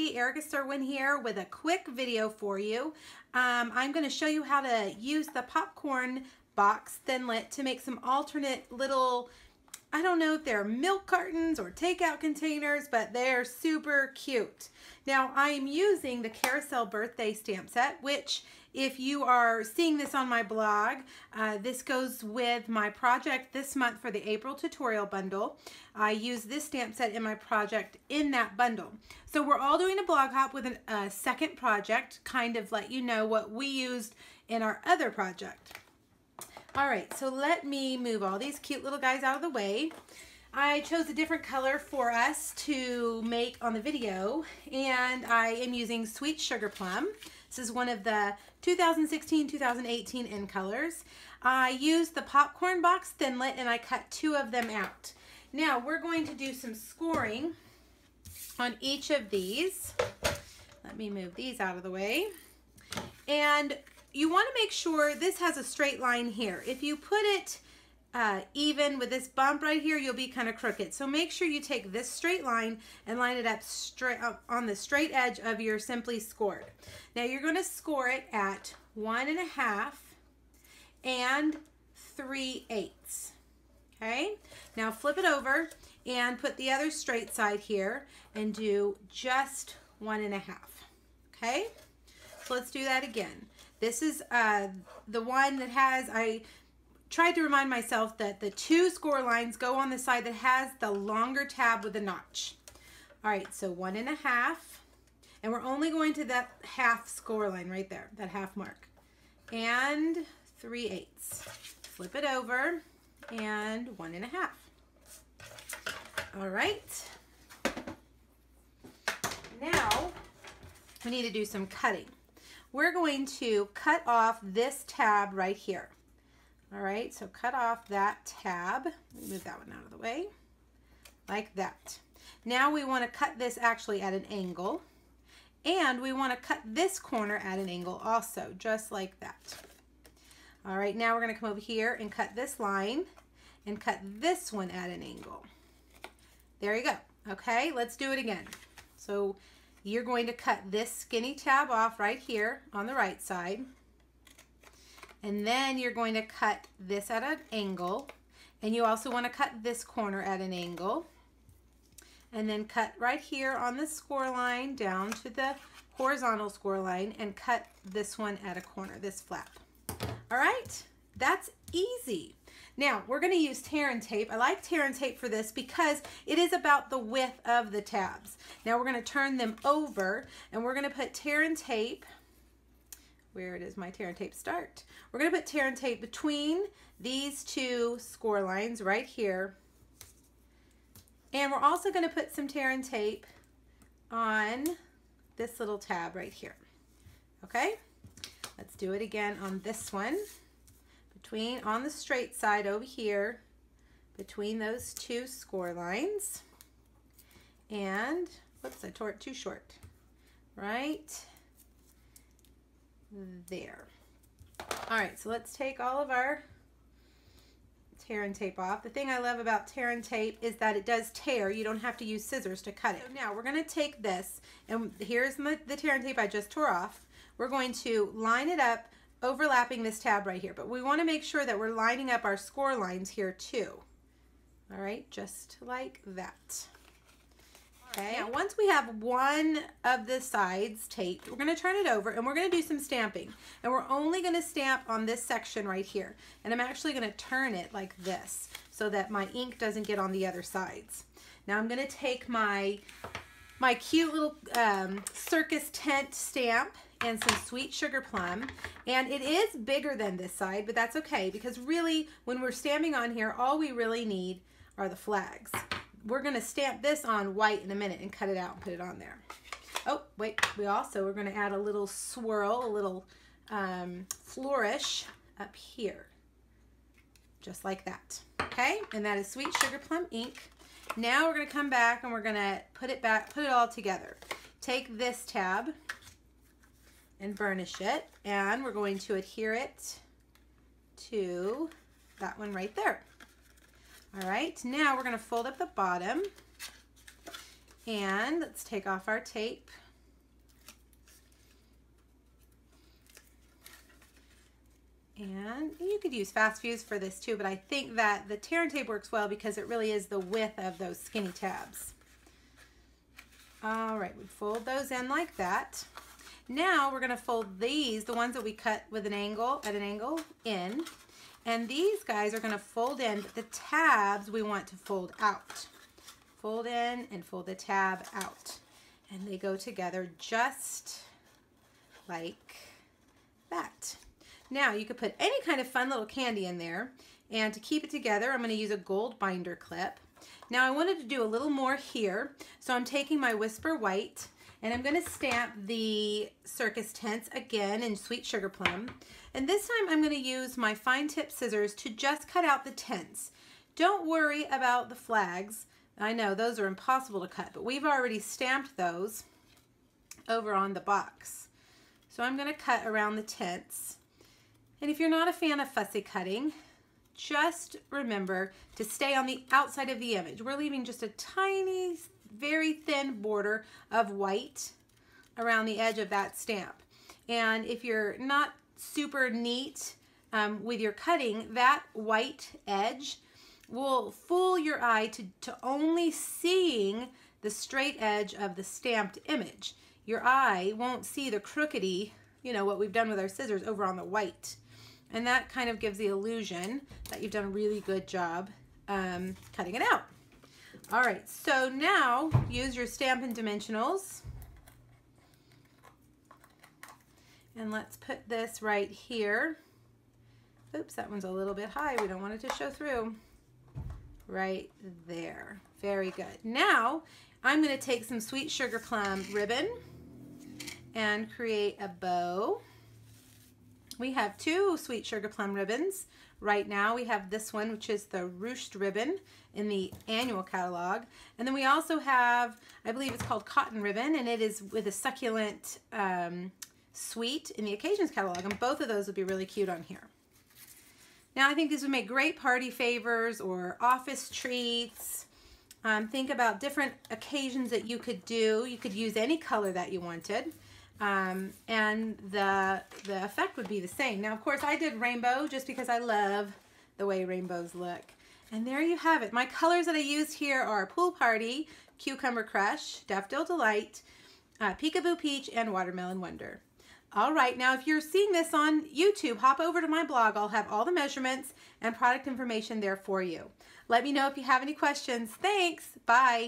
everybody, Erica Serwin here with a quick video for you. I'm going to show you how to use the popcorn box thinlet to make some alternate little, I don't know if they're milk cartons or takeout containers, but they're super cute. Now I'm using the Carousel birthday stamp set, which if you are seeing this on my blog, this goes with my project this month for the April tutorial bundle. I use this stamp set in my project in that bundle. So we're all doing a blog hop with a second project, kind of let you know what we used in our other project. All right, so let me move all these cute little guys out of the way. I chose a different color for us to make on the video, and I am using Sweet Sugar Plum. This is one of the 2016-2018 in colors. I used the popcorn box thinlet and I cut 2 of them out. Now we're going to do some scoring on each of these. Let me move these out of the way. And you want to make sure this has a straight line here. If you put it even with this bump right here, you'll be kind of crooked. So make sure you take this straight line and line it up straight up on the straight edge of your Simply Scored. Now you're going to score it at 1 1/2 and 3/8. Okay, now flip it over and put the other straight side here and do just 1 1/2. Okay, so let's do that again. This is the one that has, I tried to remind myself that the 2 score lines go on the side that has the longer tab with the notch. All right, so 1 1/2, and we're only going to that half score line right there, that half mark, and 3/8. Flip it over and 1 1/2. All right, now we need to do some cutting. We're going to cut off this tab right here. All right, so cut off that tab. Move that one out of the way, like that. Now we want to cut this actually at an angle, and we want to cut this corner at an angle also, just like that. All right, now we're going to come over here and cut this line and cut this one at an angle. There you go. Okay, let's do it again. So you're going to cut this skinny tab off right here on the right side. And then you're going to cut this at an angle. And you also want to cut this corner at an angle. And then cut right here on the score line down to the horizontal score line and cut this one at a corner, this flap. All right, that's easy. Now we're going to use tear and tape. I like tear and tape for this because it is about the width of the tabs. Now we're going to turn them over and we're going to put tear and tape. Where does my tear and tape start? We're going to put tear and tape between these 2 score lines right here. And we're also going to put some tear and tape on this little tab right here. Okay, let's do it again on this one. On the straight side over here, between those 2 score lines. And, whoops, I tore it too short. Right there. All right, so let's take all of our tear and tape off. The thing I love about tear and tape is that it does tear. You don't have to use scissors to cut it. So now we're going to take this, and here's the tear and tape I just tore off. We're going to line it up overlapping this tab right here, but we want to make sure that we're lining up our score lines here too. All right, just like that. Okay, now once we have one of the sides taped, we're going to turn it over and we're going to do some stamping. And we're only going to stamp on this section right here. And I'm actually going to turn it like this so that my ink doesn't get on the other sides. Now I'm going to take my cute little circus tent stamp and some Sweet Sugar Plum, and it is bigger than this side, but that's okay because really when we're stamping on here, all we really need are the flags. We're going to stamp this on white in a minute and cut it out and put it on there. Oh wait, we're going to add a little swirl, a little flourish up here, just like that. Okay, and that is Sweet Sugar Plum ink. Now we're going to come back and we're going to put it all together. Take this tab and burnish it, and we're going to adhere it to that one right there. All right, now we're going to fold up the bottom, and let's take off our tape And you could use fast fuse for this too, but I think that the tear and tape works well because it really is the width of those skinny tabs. All right, we fold those in like that. Now we're gonna fold these, the ones that we cut with an angle, at an angle, in. And these guys are gonna fold in, but the tabs we want to fold out. Fold in and fold the tab out. And they go together just like that. Now you could put any kind of fun little candy in there, and to keep it together I'm going to use a gold binder clip. Now I wanted to do a little more here, so I'm taking my Whisper White and I'm going to stamp the circus tents again in Sweet Sugar Plum, and this time I'm going to use my fine tip scissors to just cut out the tents. Don't worry about the flags. I know those are impossible to cut, but we've already stamped those over on the box. So I'm going to cut around the tents. And if you're not a fan of fussy cutting, just remember to stay on the outside of the image. We're leaving just a tiny, very thin border of white around the edge of that stamp. And if you're not super neat with your cutting, that white edge will fool your eye to only seeing the straight edge of the stamped image. Your eye won't see the crookedy, you know, what we've done with our scissors over on the white. And that kind of gives the illusion that you've done a really good job cutting it out. All right, so now use your Stampin' Dimensionals. And let's put this right here. Oops, that one's a little bit high. We don't want it to show through. Right there. Very good. Now, I'm going to take some Sweet Sugar Plum ribbon and create a bow. We have two Sweet Sugar Plum ribbons. Right now we have this one, which is the ruched ribbon in the annual catalog. And then we also have, I believe it's called cotton ribbon, and it is with a succulent sweet in the occasions catalog. And both of those would be really cute on here. Now I think these would make great party favors or office treats. Think about different occasions that you could do. You could use any color that you wanted. And the effect would be the same. Now, of course, I did rainbow just because I love the way rainbows look. And there you have it. My colors that I used here are Pool Party, Cucumber Crush, Daffodil Delight, Peekaboo Peach, and Watermelon Wonder. All right, now if you're seeing this on YouTube, hop over to my blog. I'll have all the measurements and product information there for you. Let me know if you have any questions. Thanks. Bye.